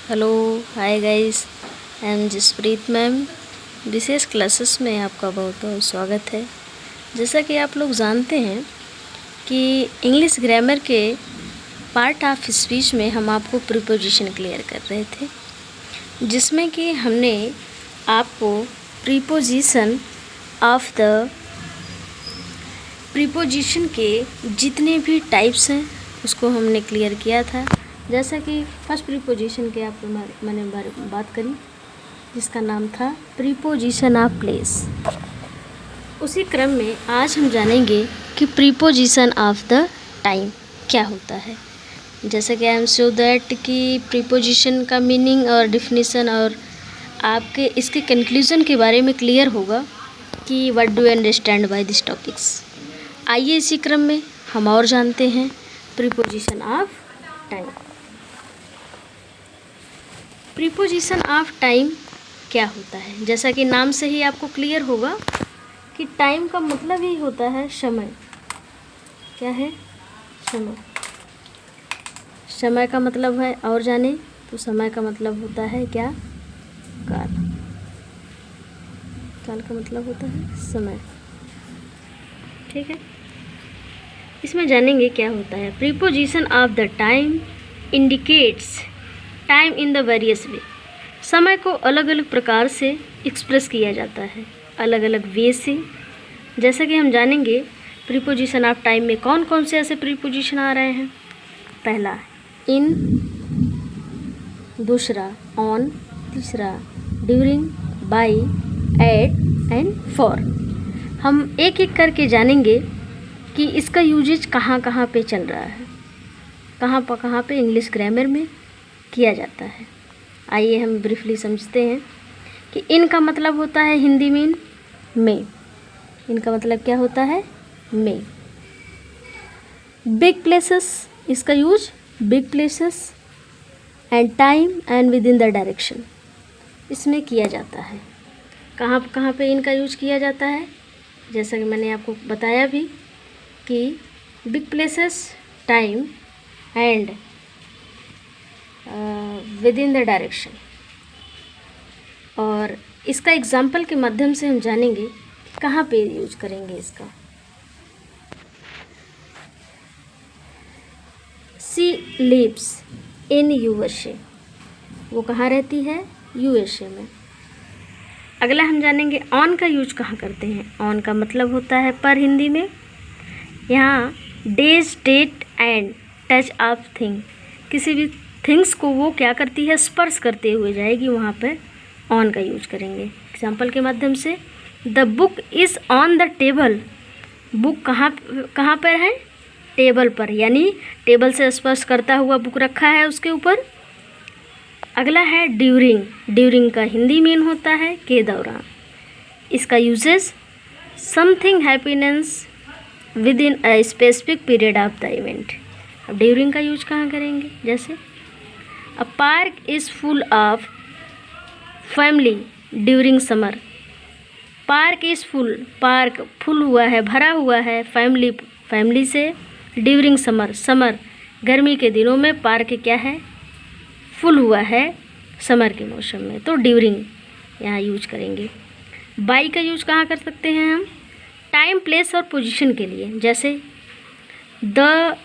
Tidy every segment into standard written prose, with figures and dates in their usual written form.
Hello hi guys, I am Jaspreet ma'am. विशेष classes में आपका बहुत बहुत स्वागत है। जैसा कि आप लोग जानते हैं कि इंग्लिश ग्रामर के पार्ट ऑफ स्पीच में हम आपको प्रीपोजिशन क्लियर कर रहे थे, जिसमें कि हमने आपको प्रीपोजिशन के जितने भी टाइप्स हैं उसको हमने क्लियर किया था। जैसा कि फर्स्ट प्रीपोजिशन के आपको मैंने बात करी, जिसका नाम था प्रीपोजिशन ऑफ प्लेस। उसी क्रम में आज हम जानेंगे कि प्रीपोजिशन ऑफ द टाइम क्या होता है। जैसा कि आई एम श्योर दैट कि प्रीपोजिशन का मीनिंग और डिफिनीसन और आपके इसके कंक्लूजन के बारे में क्लियर होगा कि what do you understand by this topics. आइए इसी क्रम में हम और जानते हैं preposition of time. Preposition of time क्या होता है? जैसा कि नाम से ही आपको क्लियर होगा कि टाइम का मतलब ही होता है समय। क्या है? समय। समय का मतलब है, और जाने तो समय का मतलब होता है क्या? काल। काल का मतलब होता है समय। ठीक है, इसमें जानेंगे क्या होता है। Preposition of the time indicates time in the various वे। समय को अलग अलग प्रकार से एक्सप्रेस किया जाता है, अलग अलग वे से। जैसा कि हम जानेंगे प्रीपोजिशन ऑफ टाइम में कौन कौन से ऐसे प्रीपोजिशन आ रहे हैं। पहला इन, दूसरा ऑन, तीसरा during, by, at and for. हम एक एक करके जानेंगे कि इसका यूजेज कहाँ कहाँ पे चल रहा है, कहाँ पे इंग्लिश ग्रामर में किया जाता है। आइए हम ब्रीफली समझते हैं कि इनका मतलब होता है हिंदी में में। इनका मतलब क्या होता है? में। बिग प्लेसेस, इसका use big places and time and with in the direction, इसमें किया जाता है। कहाँ पे इनका यूज किया जाता है? जैसा कि मैंने आपको बताया भी कि big places, time and with in the direction. और इसका एग्जाम्पल के माध्यम से हम जानेंगे कहाँ पे यूज करेंगे इसका। सी लिव्स इन यूएसए, वो कहाँ रहती है? यूएसए में। अगला हम जानेंगे ऑन का यूज कहाँ करते हैं। ऑन का मतलब होता है पर हिंदी में। यहाँ days, date and touch of thing, किसी भी थिंग्स को वो क्या करती है? स्पर्श करते हुए जाएगी, वहाँ पर ऑन का यूज करेंगे। एग्जाम्पल के माध्यम से the book is on the table. Book कहाँ पर है? टेबल पर, यानी टेबल से स्पर्श करता हुआ बुक रखा है उसके ऊपर। अगला है ड्यूरिंग। ड्यूरिंग का हिंदी मीन होता है के दौरान। इसका uses something happiness within a specific period of the event. अब ड्यूरिंग का यूज कहाँ करेंगे? जैसे a park is full of family during summer. Park is full, park full हुआ है, भरा हुआ है फैमिली से ड्यूरिंग समर। समर गर्मी के दिनों में पार्क क्या है? फुल हुआ है समर के मौसम में, तो ड्यूरिंग यहाँ यूज करेंगे। बाई का यूज कहाँ कर सकते हैं हम? टाइम, प्लेस और पोजीशन के लिए। जैसे the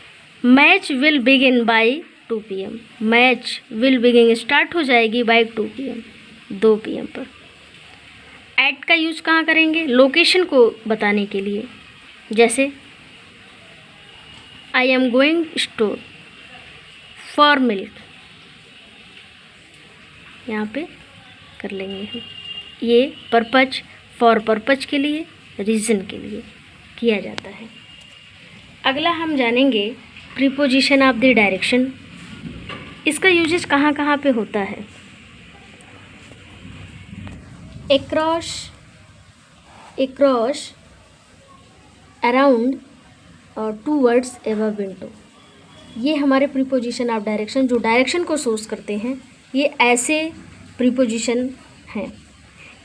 match will begin by 2 PM। Match will begin start हो जाएगी बाई 2 PM, 2 PM पर। एट का यूज कहाँ करेंगे? लोकेशन को बताने के लिए। जैसे I am going store for milk, यहाँ पे कर लेंगे हम। ये पर्पज, फॉर पर्पज के लिए, रीज़न के लिए किया जाता है। अगला हम जानेंगे प्रीपोजिशन ऑफ द डायरेक्शन। इसका यूजेज कहाँ कहाँ पे होता है? across, around और towards, above, into। ये हमारे प्रीपोजिशन ऑफ डायरेक्शन, जो डायरेक्शन को सोर्स करते हैं, ये ऐसे प्रीपोजिशन हैं।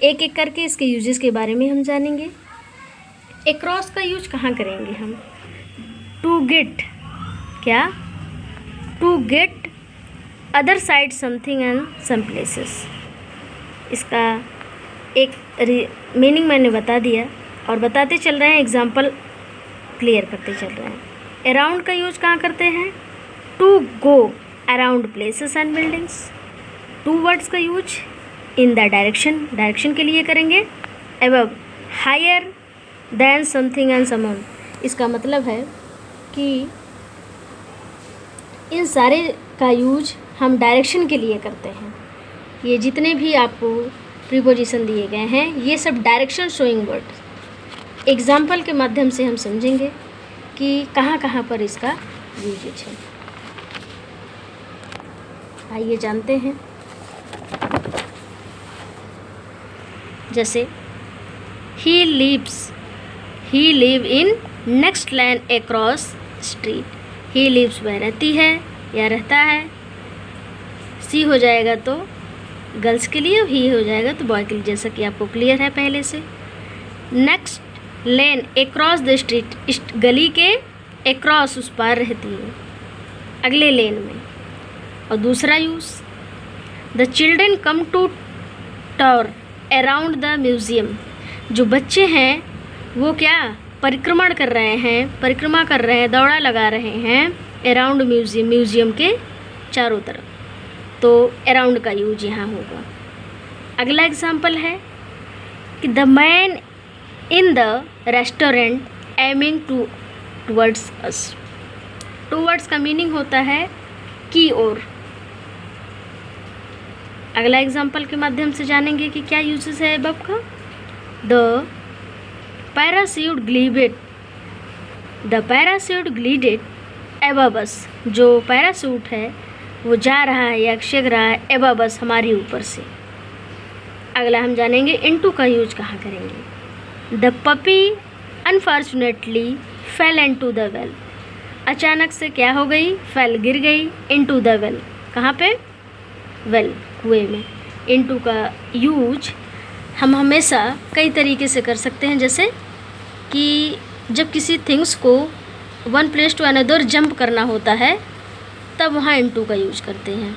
एक एक करके इसके यूजेस के बारे में हम जानेंगे। across का यूज कहाँ करेंगे हम? टू गेट, क्या? To get other side something and some places. इसका एक मीनिंग मैंने बता दिया और बताते चल रहे हैं, एग्जाम्पल क्लियर करते चल रहे हैं। अराउंड का यूज कहाँ करते हैं? To go around places and buildings. Two words का यूज इन द डायरेक्शन के लिए करेंगे। Above, higher than something and someone. इसका मतलब है कि इन सारे का यूज हम डायरेक्शन के लिए करते हैं। ये जितने भी आपको प्रीपोजिशन दिए गए हैं ये sub direction showing word. Example के माध्यम से हम समझेंगे कि कहाँ कहाँ पर इसका यूजेज है। आइए जानते हैं। जैसे he live in next lane across street. He lives वह रहती है या रहता है। सी हो जाएगा तो गर्ल्स के लिए, ही हो जाएगा तो बॉय के लिए, जैसा कि आपको क्लियर है पहले से। Next lane across the street, इस गली के अक्रॉस उस पार रहती है, अगले लेन में। और दूसरा use, the children come to tour around the museum. जो बच्चे हैं वो क्या परिक्रमा कर रहे हैं, दौड़ा लगा रहे हैं अराउंड म्यूज़ियम के चारों तरफ। तो अराउंड का यूज यहाँ होगा। अगला एग्जाम्पल है कि the man in the restaurant aiming towards us. Towards का मीनिंग होता है की ओर। अगला एग्जाम्पल के माध्यम से जानेंगे कि क्या यूजेस है अबव का। The parachute glided above us. जो पैराशूट है वो जा रहा है या छिग रहा है अबव अस, हमारी ऊपर से। अगला हम जानेंगे इनटू का यूज कहाँ करेंगे। The puppy unfortunately fail into the well. अचानक से क्या हो गई? फेल, गिर गई। इनटू द वेल, कहाँ पे? वेल, कुएं में। इनटू का यूज हम हमेशा कई तरीके से कर सकते हैं। जैसे कि जब किसी थिंग्स को one place to another jump करना होता है तब वहाँ इनटू का यूज करते हैं।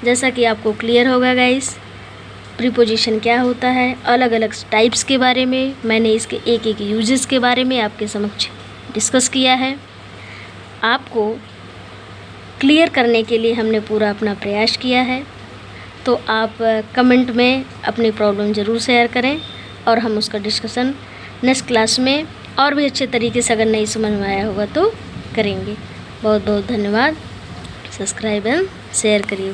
जैसा कि आपको क्लियर होगा गाइस, प्रीपोजिशन क्या होता है, अलग अलग टाइप्स के बारे में मैंने इसके एक एक यूजेस के बारे में आपके समक्ष डिस्कस किया है। आपको क्लियर करने के लिए हमने पूरा अपना प्रयास किया है। तो आप कमेंट में अपनी प्रॉब्लम ज़रूर शेयर करें और हम उसका डिस्कशन नेक्स्ट क्लास में और भी अच्छे तरीके से अगर नहीं समझ में आया होगा तो करेंगे। बहुत बहुत धन्यवाद। सब्सक्राइब एंड शेयर करिए।